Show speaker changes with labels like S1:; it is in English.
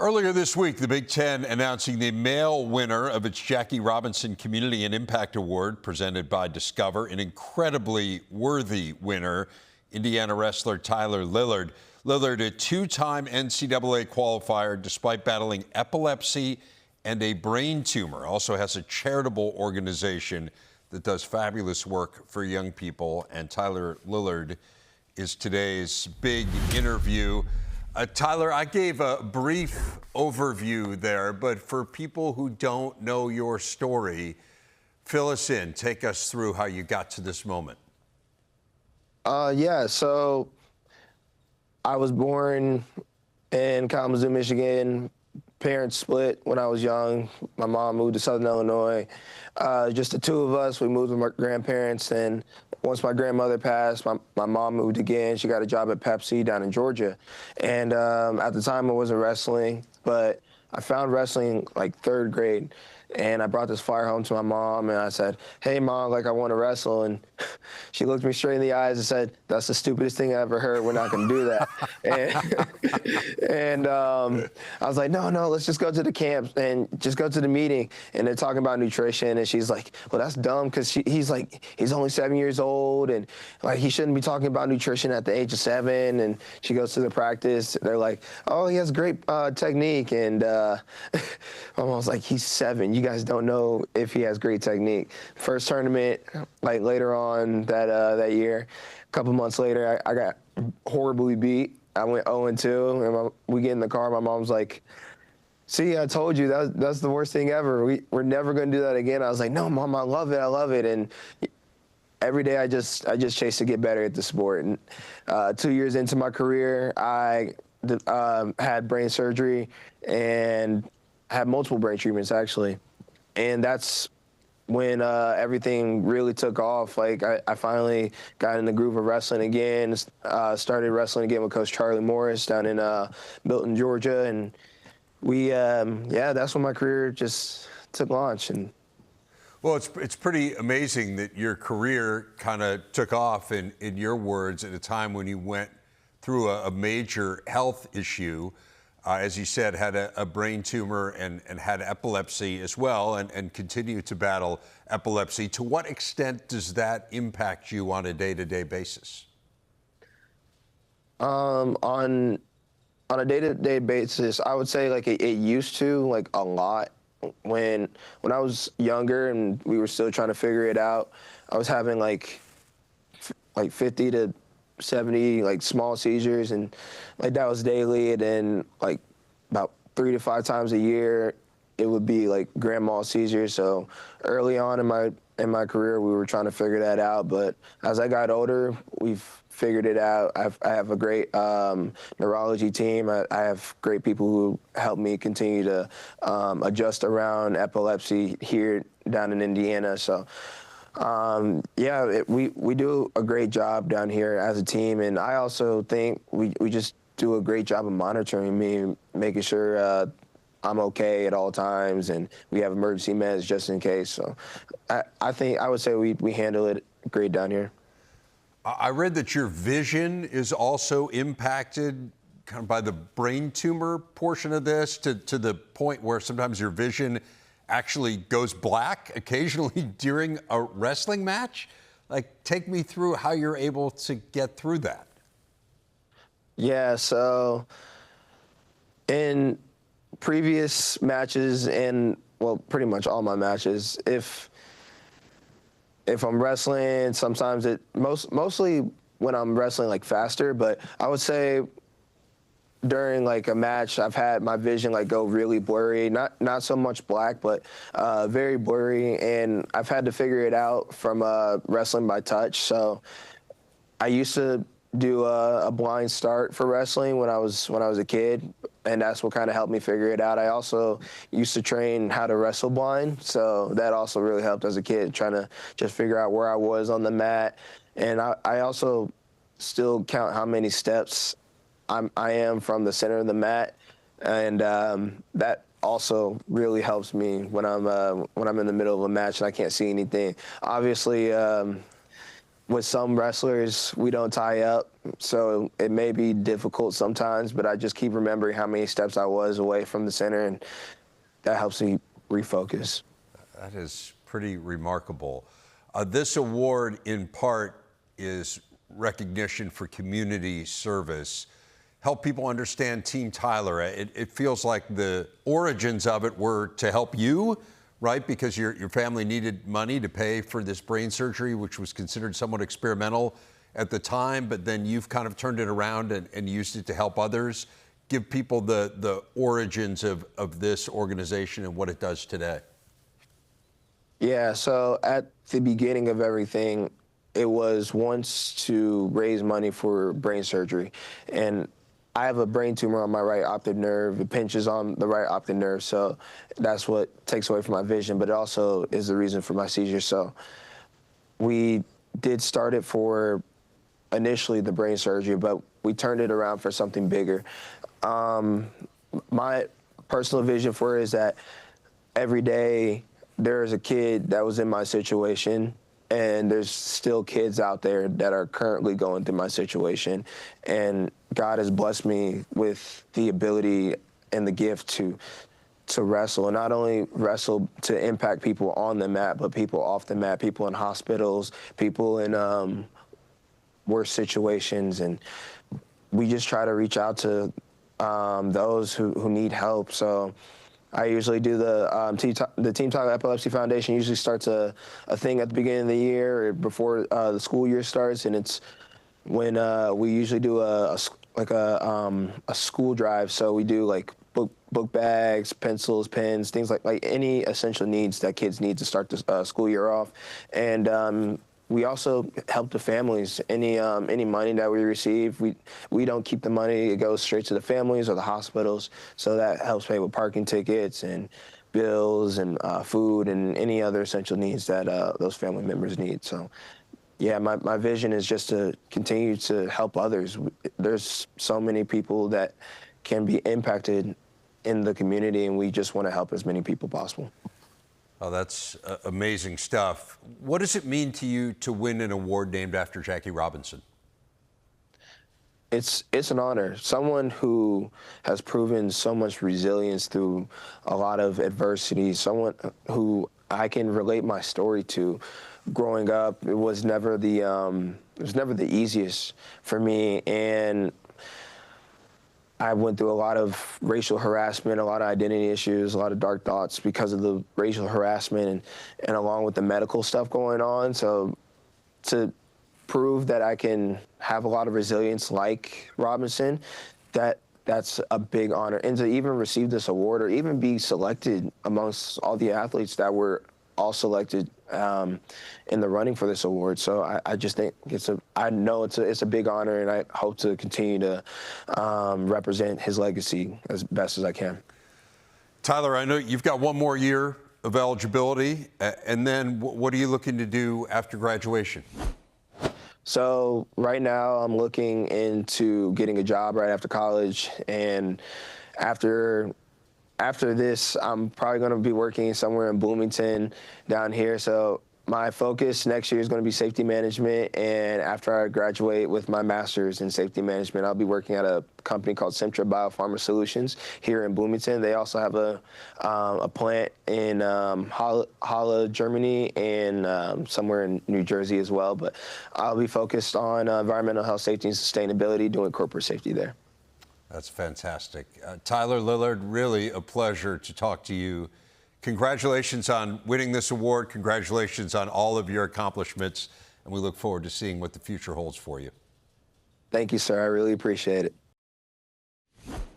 S1: Earlier this week, the Big Ten announcing the male winner of its Jackie Robinson Community and Impact Award presented by Discover, an incredibly worthy winner, Indiana wrestler Tyler Lillard. Lillard, a two-time NCAA qualifier despite battling epilepsy and a brain tumor, also has a charitable organization that does fabulous work for young people, and Tyler Lillard is today's big interview. Tyler, I gave a brief overview there, but for people who don't know your story, fill us in. Take us through how you got to this moment.
S2: So I was born in Kalamazoo, Michigan. Parents split when I was young. My mom moved to Southern Illinois. Just the two of us. We moved with my grandparents, and once my grandmother passed, my mom moved again. She got a job at Pepsi down in Georgia. And at the time, I wasn't wrestling, but I found wrestling like third grade. And I brought this flyer home to my mom, and I said, "Hey, Mom, I want to wrestle." And she looked me straight in the eyes and said, "That's the stupidest thing I ever heard. We're not going to do that." and I was like, no, let's just go to the camp and just go to the meeting. And they're talking about nutrition, and she's like, "Well, that's dumb because he's only 7 years old, and he shouldn't be talking about nutrition at the age of 7. And she goes to the practice. They're like, "Oh, he has great technique." And my mom was like, "He's 7. You guys don't know if he has great technique." First tournament, later on that year, a couple months later, I got horribly beat. I went 0-2, and we get in the car. My mom's like, "See, I told you that's the worst thing ever. We're never going to do that again." I was like, "No, Mom, I love it." And every day I just chase to get better at the sport. And 2 years into my career, I had brain surgery and had multiple brain treatments, actually. And that's when everything really took off. I finally got in the groove of wrestling again, started wrestling again with Coach Charlie Morris down in Milton, Georgia. And that's when my career just took launch. And
S1: well, it's pretty amazing that your career kind of took off, in your words, at a time when you went through a major health issue. As you said, had a brain tumor and had epilepsy as well, and continue to battle epilepsy. To what extent does that impact you on a day-to-day basis?
S2: On a day-to-day basis, I would say it used to, a lot. When I was younger and we were still trying to figure it out, I was having like 50 to 70 small seizures, and that was daily. And then about 3 to 5 times a year it would be grand mal seizures. So early on in my career, we were trying to figure that out, but as I got older, we've figured it out. I have a great neurology team. I have great people who help me continue to adjust around epilepsy here down in Indiana. So we do a great job down here as a team, and I also think we just do a great job of monitoring me, making sure I'm okay at all times, and we have emergency meds just in case. So I would say we handle it great down here.
S1: I read that your vision is also impacted kind of by the brain tumor portion of this, to the point where sometimes your vision actually goes black occasionally during a wrestling match. Take me through how you're able to get through that.
S2: Yeah, so in previous matches, and pretty much all my matches, if I'm wrestling, sometimes mostly when I'm wrestling faster, but I would say during a match, I've had my vision go really blurry, not so much black, but very blurry, and I've had to figure it out from wrestling by touch. So I used to do a blind start for wrestling when I was a kid, and that's what kind of helped me figure it out. I also used to train how to wrestle blind, so that also really helped as a kid, trying to just figure out where I was on the mat. And I also still count how many steps I am from the center of the mat, and that also really helps me when I'm in the middle of a match and I can't see anything. Obviously, with some wrestlers, we don't tie up, so it may be difficult sometimes, but I just keep remembering how many steps I was away from the center, and that helps me refocus.
S1: That is pretty remarkable. This award, in part, is recognition for community service. Help people understand Team Tyler. It feels like the origins of it were to help you, right? Because your family needed money to pay for this brain surgery, which was considered somewhat experimental at the time, but then you've kind of turned it around and used it to help others. Give people the origins of this organization and what it does today.
S2: Yeah, so at the beginning of everything, it was once to raise money for brain surgery. And I have a brain tumor on my right optic nerve. It pinches on the right optic nerve, so that's what takes away from my vision, but it also is the reason for my seizure. So we did start it for initially the brain surgery, but we turned it around for something bigger. My personal vision for it is that every day there is a kid that was in my situation, and there's still kids out there that are currently going through my situation. And God has blessed me with the ability and the gift to wrestle, and not only wrestle to impact people on the mat, but people off the mat, people in hospitals, people in worse situations. And we just try to reach out to those who need help. So I usually do the Team Tyler Epilepsy Foundation usually starts a thing at the beginning of the year or before the school year starts, and it's when we usually do a school drive. So we do like book bags, pencils, pens, things like any essential needs that kids need to start the school year off. And we also help the families. Any money that we receive, we don't keep the money. It goes straight to the families or the hospitals. So that helps pay with parking tickets and bills and food and any other essential needs that those family members need. So yeah, my vision is just to continue to help others. There's so many people that can be impacted in the community, and we just want to help as many people possible.
S1: Oh, that's amazing stuff. What does it mean to you to win an award named after Jackie Robinson?
S2: It's an honor. Someone who has proven so much resilience through a lot of adversity, someone who I can relate my story to. Growing up, it was never the easiest for me, and I went through a lot of racial harassment, a lot of identity issues, a lot of dark thoughts because of the racial harassment and along with the medical stuff going on. So to prove that I can have a lot of resilience like Robinson, that's a big honor. And to even receive this award or even be selected amongst all the athletes that were all selected in the running for this award. So I just think I know it's a big honor, and I hope to continue to represent his legacy as best as I can.
S1: Tyler, I know you've got one more year of eligibility, and then what are you looking to do after graduation?
S2: So right now I'm looking into getting a job right after college, and after this, I'm probably going to be working somewhere in Bloomington down here. So my focus next year is going to be safety management. And after I graduate with my master's in safety management, I'll be working at a company called Centra Biopharma Solutions here in Bloomington. They also have a plant in Halle, Germany, and somewhere in New Jersey as well. But I'll be focused on environmental health, safety, and sustainability, doing corporate safety there.
S1: That's fantastic. Tyler Lillard, really a pleasure to talk to you. Congratulations on winning this award. Congratulations on all of your accomplishments. And we look forward to seeing what the future holds for you.
S2: Thank you, sir. I really appreciate it.